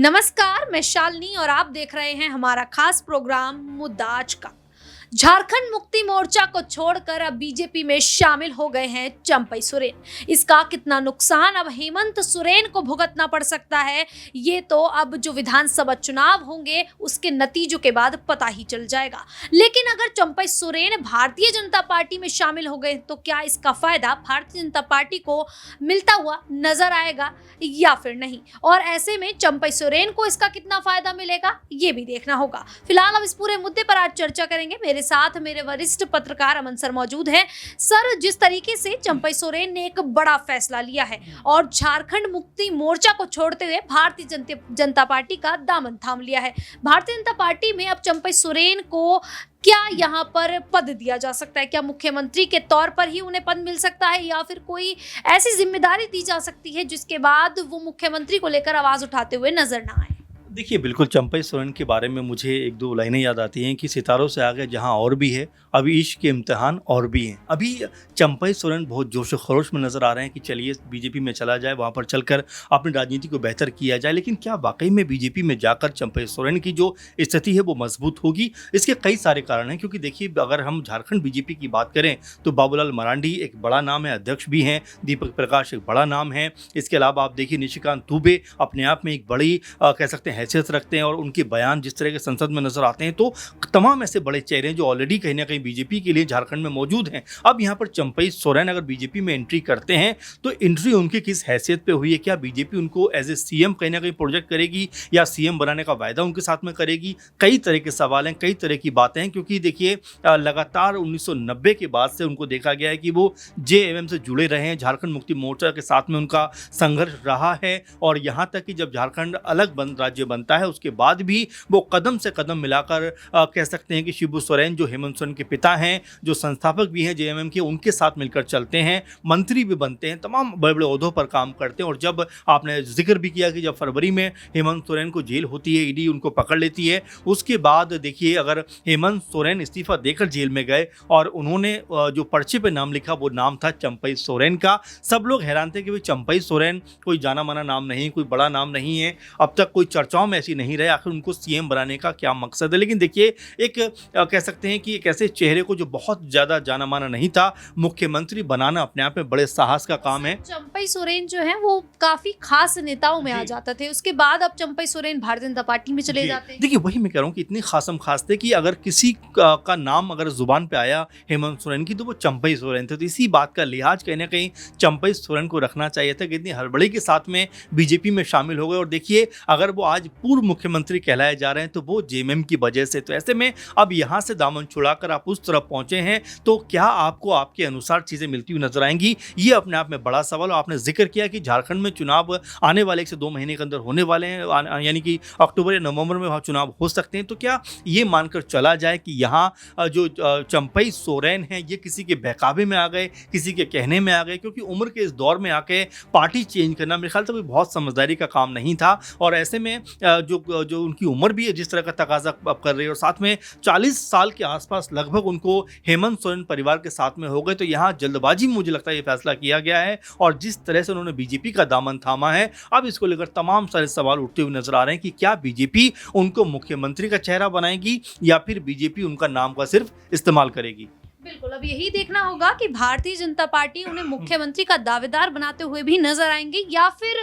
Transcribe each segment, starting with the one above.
नमस्कार, मैं शालिनी और आप देख रहे हैं हमारा खास प्रोग्राम मुद्दा आज का। झारखंड मुक्ति मोर्चा को छोड़कर अब बीजेपी में शामिल हो गए हैं चंपई सोरेन। इसका कितना नुकसान अब हेमंत सोरेन को भुगतना पड़ सकता है, ये तो अब जो विधानसभा चुनाव होंगे उसके नतीजों के बाद पता ही चल जाएगा। लेकिन अगर चंपई सोरेन भारतीय जनता पार्टी में शामिल हो गए तो क्या इसका फायदा भारतीय जनता पार्टी को मिलता हुआ नजर आएगा या फिर नहीं, और ऐसे में चंपई सोरेन को इसका कितना फायदा मिलेगा ये भी देखना होगा। फिलहाल अब इस पूरे मुद्दे पर आज चर्चा करेंगे। मेरे साथ मेरे वरिष्ठ पत्रकार अमन सर मौजूद हैं। सर, जिस तरीके से चंपई सोरेन ने एक बड़ा फैसला लिया है और झारखंड मुक्ति मोर्चा को छोड़ते हुए भारतीय जनता पार्टी का दामन थाम लिया है, भारतीय जनता पार्टी में अब चंपई सोरेन को क्या यहाँ पर पद दिया जा सकता है? क्या मुख्यमंत्री के तौर पर ही उन्हें पद मिल सकता है या फिर कोई ऐसी जिम्मेदारी दी जा सकती है जिसके बाद वो मुख्यमंत्री को लेकर आवाज उठाते हुए नजर ना आए? देखिए, बिल्कुल चंपई सोरेन के बारे में मुझे एक दो लाइनें याद आती हैं कि सितारों से आगे जहां और भी है, अभी इश्क के इम्तिहान और भी हैं। अभी चंपई सोरेन बहुत जोश खरोश में नज़र आ रहे हैं कि चलिए बीजेपी में चला जाए, वहां पर चलकर अपनी राजनीति को बेहतर किया जाए। लेकिन क्या वाकई में बीजेपी में जाकर चंपई सोरेन की जो स्थिति है वो मजबूत होगी? इसके कई सारे कारण हैं, क्योंकि देखिए अगर हम झारखंड बीजेपी की बात करें तो बाबूलाल मरांडी एक बड़ा नाम है, अध्यक्ष भी हैं, दीपक प्रकाश एक बड़ा नाम है। इसके अलावा आप देखिए निशिकांत दुबे अपने आप में एक बड़ी कह सकते हैं हैसियत रखते हैं और उनके बयान जिस तरह के संसद में नजर आते हैं, तो तमाम ऐसे बड़े चेहरे हैं जो ऑलरेडी कहीं ना कहीं बीजेपी के लिए झारखंड में मौजूद हैं। अब यहाँ पर चंपई सोरेन अगर बीजेपी में एंट्री करते हैं तो एंट्री उनकी किस हैसियत पे हुई है? क्या बीजेपी उनको एज ए सीएम कहीं ना कहीं प्रोजेक्ट करेगी या सीएम बनाने का वायदा उनके साथ में करेगी? कई तरह के सवाल हैं, कई तरह की बातें हैं, क्योंकि देखिए लगातार 1990 के बाद से उनको देखा गया है कि वो जेएमएम से जुड़े रहे हैं, झारखंड मुक्ति मोर्चा के साथ में उनका संघर्ष रहा है। और यहाँ तक कि जब झारखंड अलग राज्य बनता है उसके बाद भी वो कदम से कदम मिलाकर कह सकते हैं कि शिबू सोरेन जो हेमंत सोरेन के पिता हैं, जो संस्थापक भी हैं जेएमएम के, उनके साथ मिलकर चलते हैं, मंत्री भी बनते हैं, तमाम बड़े बड़े ओहदों पर काम करते हैं। और जब आपने जिक्र भी किया कि जब फरवरी में हेमंत सोरेन को जेल होती है, ईडी उनको पकड़ लेती है, उसके बाद देखिए अगर हेमंत सोरेन इस्तीफा देकर जेल में गए और उन्होंने जो पर्चे पे नाम लिखा वो नाम था चंपई सोरेन का, सब लोग हैरान थे कि भाई चंपई सोरेन कोई जाना माना नाम नहीं, कोई बड़ा नाम नहीं है, अब तक कोई चर्चाओं में ऐसी नहीं रहे, आखिर उनको सीएम बनाने का क्या मकसद है? लेकिन देखिए एक कह सकते हैं कि एक ऐसे चेहरे को जो बहुत ज्यादा जाना माना नहीं था, मुख्यमंत्री बनाना अपने आप में बड़े साहस का काम है। चंपई सोरेन जो है वो काफी खास नेताओं में आ जाते थे, उसके बाद अब चंपई सोरेन भारतीय जनता पार्टी में चले जाते हैं। देखिए वही मैं कह रहा हूँ कि इतने खासम खास थे कि अगर किसी का नाम अगर जुबान पे आया हेमंत सोरेन की तो वो चंपई सोरेन थे। तो इसी बात का लिहाज कहीं ना कहीं चंपई सोरेन को रखना चाहिए था कि इतनी हड़बड़ी के साथ में बीजेपी में शामिल हो गए। और देखिए अगर वो आज पूर्व मुख्यमंत्री कहलाए जा रहे हैं तो वो जेएमएम की वजह से, तो ऐसे में अब यहाँ से दामन छुड़ाकर आप उस तरफ पहुंचे हैं तो क्या आपको आपके अनुसार चीजें मिलती हुई नजर आएंगी? ये अपने आप में बड़ा सवाल। आपने जिक्र किया कि झारखंड में चुनाव आने वाले 1 से 2 महीने के अंदर होने वाले हैं, यानी कि अक्टूबर या नवंबर में वहाँ चुनाव हो सकते हैं। तो क्या ये मानकर चला जाए कि यहाँ जो चंपई सोरेन हैं ये किसी के बहकावे में आ गए, किसी के कहने में आ गए? क्योंकि उम्र के इस दौर में आके पार्टी चेंज करना मेरे ख्याल से कोई बहुत समझदारी का काम नहीं था। और ऐसे में जो उनकी उम्र भी है जिस तरह का तकाजा कर रही है और साथ में 40 साल के आसपास लगभग उनको हेमंत सोरेन परिवार के साथ में हो गए, तो यहाँ जल्दबाजी में मुझे लगता है ये फैसला किया गया है। और जिस तरह से उन्होंने बीजेपी का दामन थामा है, अब इसको लेकर तमाम सारे सवाल उठते हुए नजर आ रहे हैं कि क्या बीजेपी उनको मुख्यमंत्री का चेहरा बनाएगी या फिर बीजेपी उनका नाम का सिर्फ इस्तेमाल करेगी? बिल्कुल, अब यही देखना होगा कि भारतीय जनता पार्टी उन्हें मुख्यमंत्री का दावेदार बनाते हुए भी नजर आएंगे या फिर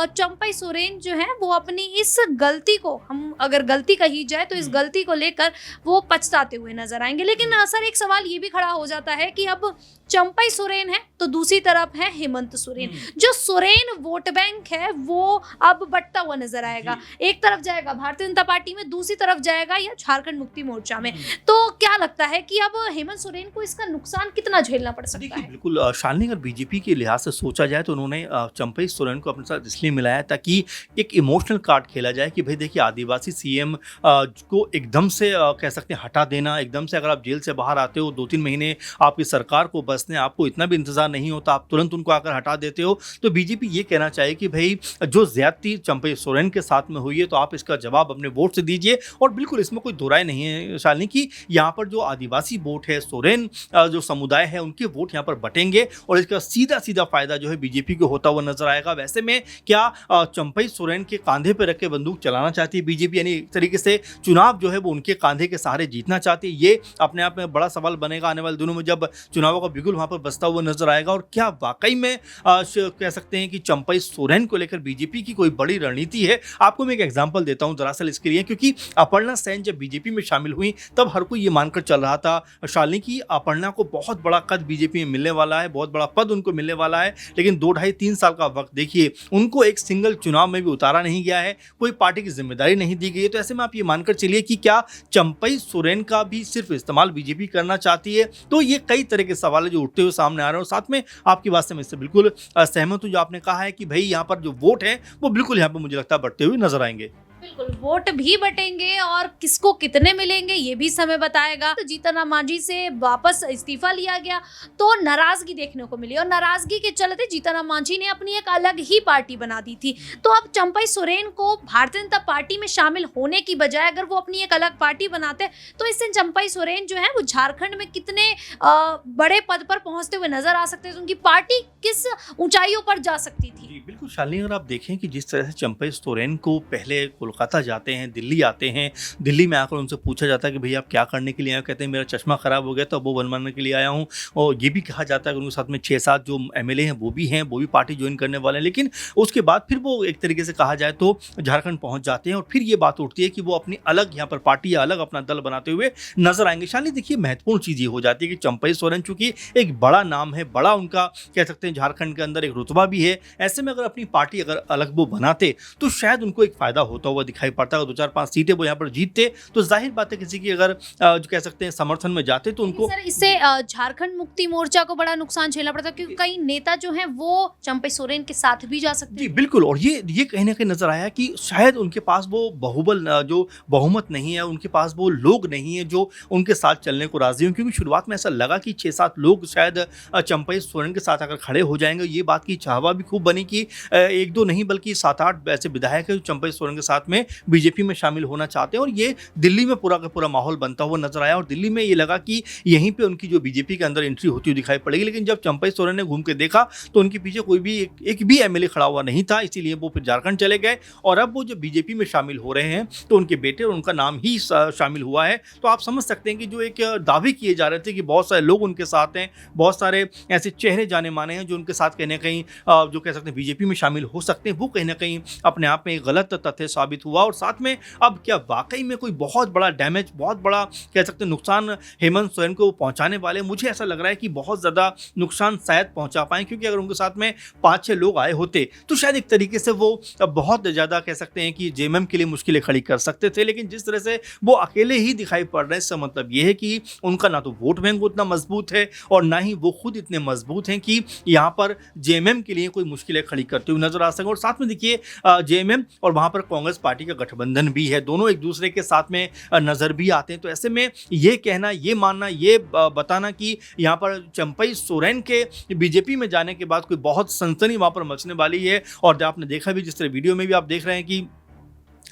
चंपई सोरेन जो है वो अपनी इस गलती को, हम अगर गलती कही जाए तो इस गलती को लेकर वो पछताते हुए नजर आएंगे। लेकिन सर एक सवाल ये भी खड़ा हो जाता है कि अब चंपई सोरेन है तो दूसरी तरफ है हेमंत सोरेन, जो सोरेन वोट बैंक है वो अब बढ़ता हुआ नजर आएगा। एक तरफ जाएगा भारतीय जनता पार्टी में, दूसरी तरफ जाएगा या झारखंड मुक्ति मोर्चा में। तो क्या लगता है कि अब हेमंत सोरेन को इसका नुकसान कितना झेलना पड़ सकता है? बिल्कुल शालिनी, अगर बीजेपी के लिहाज से सोचा जाए तो उन्होंने चंपई सोरेन को अपने साथ इसलिए मिलाया ताकि एक इमोशनल कार्ड खेला जाए कि भाई देखिए आदिवासी सीएम को एकदम से कह सकते हैं हटा देना, एकदम से अगर आप जेल से बाहर आते हो 2-3 महीने आपकी सरकार को बसने, आपको इतना भी इंतजार नहीं होता, आप तुरंत उनको आकर हटा देते हो, तो बीजेपी ये कहना चाहिए कि भाई जो ज्यादती चंपई सोरेन के साथ में हुई है तो आप इसका जवाब अपने वोट से दीजिए। और बिल्कुल इसमें कोई दो राय नहीं है शालिनी कि यहाँ पर जो आदिवासी वोट है, सोरेन सोरेन जो समुदाय है उनके वोट यहाँ पर बटेंगे और इसका सीधा सीधा फायदा जो है बीजेपी को होता हुआ नजर आएगा। वैसे में क्या चंपई सोरेन के कांधे पर रख के बंदूक चलाना चाहती है बीजेपी, यानी एक तरीके से चुनाव जो है वो उनके कांधे के सहारे जीतना चाहती है? ये अपने आप में बड़ा सवाल बनेगा आने वाले दिनों में जब चुनावों का बिगुल वहां पर बजता हुआ नजर आएगा। और क्या वाकई में कह सकते हैं कि चंपई सोरेन को लेकर बीजेपी की कोई बड़ी रणनीति है? आपको मैं एक एग्जांपल देता हूं दरअसल इसके लिए, क्योंकि अपर्णा सेन जब बीजेपी में शामिल हुई तब हर कोई ये मानकर चल रहा था शालिनी की अपर्णा को बहुत बड़ा कद बीजेपी में मिलने वाला है, बहुत बड़ा पद उनको मिलने वाला है। लेकिन 2 ढाई 3 साल का वक्त देखिए, उनको एक सिंगल चुनाव में भी उतारा नहीं गया है, कोई पार्टी की जिम्मेदारी नहीं दी गई है। तो ऐसे में आप ये मानकर चलिए कि क्या चंपई सोरेन का भी सिर्फ इस्तेमाल बीजेपी करना चाहती है? तो ये कई तरह के सवाल जो उठते हुए सामने आ रहे हैं। और साथ में आपकी बात से मैं इससे बिल्कुल सहमत हूं जो आपने कहा है कि भाई यहाँ पर जो वोट है वो बिल्कुल यहाँ पर मुझे लगता है बढ़ते हुए नजर आएंगे। बिल्कुल, वोट भी बटेंगे और किसको कितने मिलेंगे ये भी समय बताएगा। तो जीतन राम मांझी से वापस इस्तीफा लिया गया तो नाराजगी देखने को मिली और नाराजगी के चलते जीतन राम मांझी ने अपनी एक अलग ही पार्टी बना दी थी। तो अब चंपई सोरेन को भारतीय जनता पार्टी में शामिल होने की बजाय अगर वो अपनी एक अलग पार्टी बनाते तो इससे चंपई सोरेन जो है वो झारखंड में कितने बड़े पद पर पहुंचते हुए नजर आ सकते थे, उनकी पार्टी किस ऊंचाइयों पर जा सकती थी। जी बिल्कुल शालिनी, अगर आप देखें कि जिस तरह से चंपई सोरेन को पहले कोलकाता जाते हैं, दिल्ली आते हैं, दिल्ली में आकर उनसे पूछा जाता है कि भैया आप क्या करने के लिए आए हो? कहते हैं मेरा चश्मा खराब हो गया तो वो बनवाने के लिए आया हूँ। और ये भी कहा जाता है कि उनके साथ में 6-7 जो एमएलए हैं वो भी पार्टी ज्वाइन करने वाले हैं। लेकिन उसके बाद फिर वो एक तरीके से कहा जाए तो झारखंड पहुंच जाते हैं और फिर ये बात उठती है कि वो अपनी अलग यहाँ पर पार्टी या अलग अपना दल बनाते हुए नजर आएंगे। शालिनी देखिए, महत्वपूर्ण चीज़ ये हो जाती है कि चंपई सोरेन चूंकि एक बड़ा नाम है, बड़ा उनका कह सकते हैं झारखंड के अंदर एक रुतबा भी है, ऐसे में अगर अपनी पार्टी अगर अलग वो बनाते तो शायद उनको एक फायदा होता हुआ दिखाई पड़ता है। 2-4-5 सीटें वो यहाँ पर जीतते तो जाहिर बात है किसी की अगर जो कह सकते हैं समर्थन में जाते तो उनको सर इससे झारखंड मुक्ति मोर्चा को बड़ा नुकसान झेलना पड़ता क्योंकि कई नेता जो हैं वो चंपई सोरेन के साथ भी जा सकते हैं। जी बिल्कुल, और ये कहीं ना कहीं नजर आया कि शायद उनके पास वो बाहुबल जो बहुमत नहीं है, उनके पास वो लोग नहीं है जो उनके साथ चलने को राजी हों। क्योंकि शुरुआत में ऐसा लगा कि 6-7 लोग शायद चंपई सोरेन के साथ अगर खड़े हो जाएंगे, ये बात की चाहवा भी खूब बनी कि 1-2 नहीं बल्कि 7-8 ऐसे विधायक है जो चंपई सोरेन के साथ में बीजेपी में शामिल होना चाहते हैं। और ये दिल्ली में पूरा का पूरा माहौल बनता हुआ नजर आया और दिल्ली में ये लगा कि यहीं पे उनकी जो बीजेपी के अंदर एंट्री होती हुई दिखाई पड़ेगी। लेकिन जब चंपई सोरेन ने घूम के देखा तो उनके पीछे कोई भी एक भी एमएलए खड़ा हुआ नहीं था, इसीलिए वो फिर झारखंड चले गए। और अब वो जब बीजेपी में शामिल हो रहे हैं तो उनके बेटे और उनका नाम ही शामिल हुआ है। तो आप समझ सकते हैं कि जो एक दावे किए जा रहे थे कि बहुत सारे लोग उनके साथ हैं, बहुत सारे ऐसे चेहरे जाने माने हैं जो उनके साथ कहीं ना कहीं जो कह सकते हैं बीजेपी में शामिल हो सकते हैं, वो कहीं ना कहीं अपने आप में एक गलत तथ्य साबित हुआ। और साथ में अब क्या वाकई में कोई बहुत बड़ा डैमेज, बहुत बड़ा कह सकते हैं नुकसान हेमंत सोरेन को पहुंचाने वाले? मुझे ऐसा लग रहा है कि बहुत ज़्यादा नुकसान शायद पहुंचा पाएं, क्योंकि अगर उनके साथ में 5-6 लोग आए होते तो शायद एक तरीके से वो बहुत ज़्यादा कह सकते हैं कि जेएमएम के लिए मुश्किलें खड़ी कर सकते थे। लेकिन जिस तरह से वो अकेले ही दिखाई पड़ रहे हैं, इसका मतलब ये है कि उनका ना तो वोट बैंक उतना मजबूत है और ना ही वो खुद इतने मजबूत हैं कि यहाँ पर जेएमएम के लिए कोई मुश्किलें खड़ी करते हुए नजर आ सकें। और साथ में देखिए जेएमएम और वहाँ पर कांग्रेस पार्टी का गठबंधन भी है, दोनों एक दूसरे के साथ में नजर भी आते हैं। तो ऐसे में ये कहना, ये मानना, ये बताना कि यहाँ पर चंपई सोरेन के बीजेपी में जाने के बाद कोई बहुत सनसनी वहाँ पर मचने वाली है। और आपने देखा भी, जिस तरह वीडियो में भी आप देख रहे हैं कि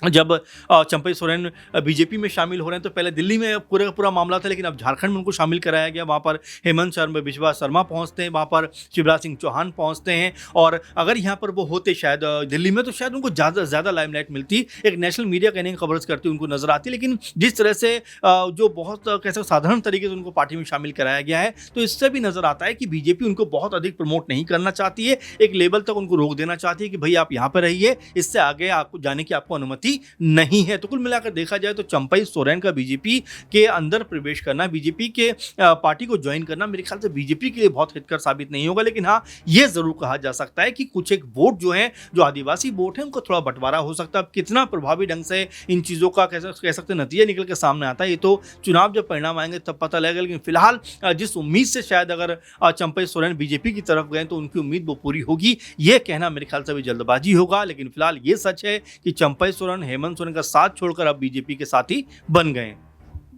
जब चंपई सोरेन बीजेपी में शामिल हो रहे हैं तो पहले दिल्ली में पूरा का पूरा मामला था, लेकिन अब झारखंड में उनको शामिल कराया गया। वहाँ पर हेमंत बिश्वा शर्मा पहुँचते हैं, वहाँ पर शिवराज सिंह चौहान पहुँचते हैं। और अगर यहाँ पर वो होते शायद दिल्ली में तो शायद उनको ज़्यादा लाइमलाइट मिलती, एक नेशनल मीडिया कहने की कवरेज करती उनको नजर आती। लेकिन जिस तरह से जो बहुत कैसे साधारण तरीके से उनको पार्टी में शामिल कराया गया है, तो इससे भी नजर आता है कि बीजेपी उनको बहुत अधिक प्रमोट नहीं करना चाहती है, एक लेवल तक उनको रोक देना चाहती है कि भाई आप यहाँ पर रहिए, इससे आगे आपको जाने की आपको अनुमति नहीं है। तो कुल मिलाकर देखा जाए तो चंपई सोरेन का बीजेपी के अंदर प्रवेश करना, बीजेपी के पार्टी को ज्वाइन करना मेरे ख्याल से बीजेपी के लिए बहुत हितकर साबित नहीं होगा। लेकिन हाँ, ये जरूर कहा जा सकता है कि कुछ एक वोट जो है, जो आदिवासी वोट है, उनको थोड़ा बंटवारा हो सकता है। कितना प्रभावी ढंग से इन चीज़ों का कह सकते नतीजा निकल के सामने आता है, ये तो चुनाव जब परिणाम आएंगे तब पता लगेगा। लेकिन फिलहाल जिस उम्मीद से शायद अगर चंपई सोरेन बीजेपी की तरफ गए तो उनकी उम्मीद वो पूरी होगी, ये कहना मेरे ख्याल से भी जल्दबाजी होगा। लेकिन फिलहाल ये सच है कि चंपई सोरेन हेमंत सोरेन का साथ छोड़कर अब बीजेपी के साथी बन गए।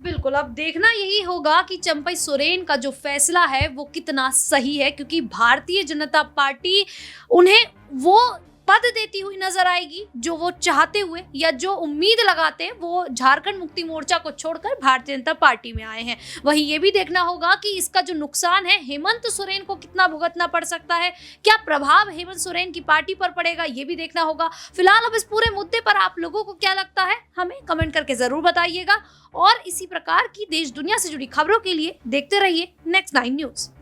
बिल्कुल, अब देखना यही होगा कि चंपई सोरेन का जो फैसला है वो कितना सही है, क्योंकि भारतीय जनता पार्टी उन्हें वो पद देती हुई नजर आएगी, जो वो चाहते हुए या जो उम्मीद लगाते वो झारखंड मुक्ति मोर्चा को छोड़कर भारतीय जनता पार्टी में आए हैं। वहीं ये भी देखना होगा कि इसका जो नुकसान है हेमंत सोरेन को कितना भुगतना पड़ सकता है, क्या प्रभाव हेमंत सोरेन की पार्टी पर पड़ेगा, ये भी देखना होगा। फिलहाल अब इस पूरे मुद्दे पर आप लोगों को क्या लगता है हमें कमेंट करके जरूर बताइएगा और इसी प्रकार की देश दुनिया से जुड़ी खबरों के लिए देखते रहिए नेक्स्ट 9 न्यूज।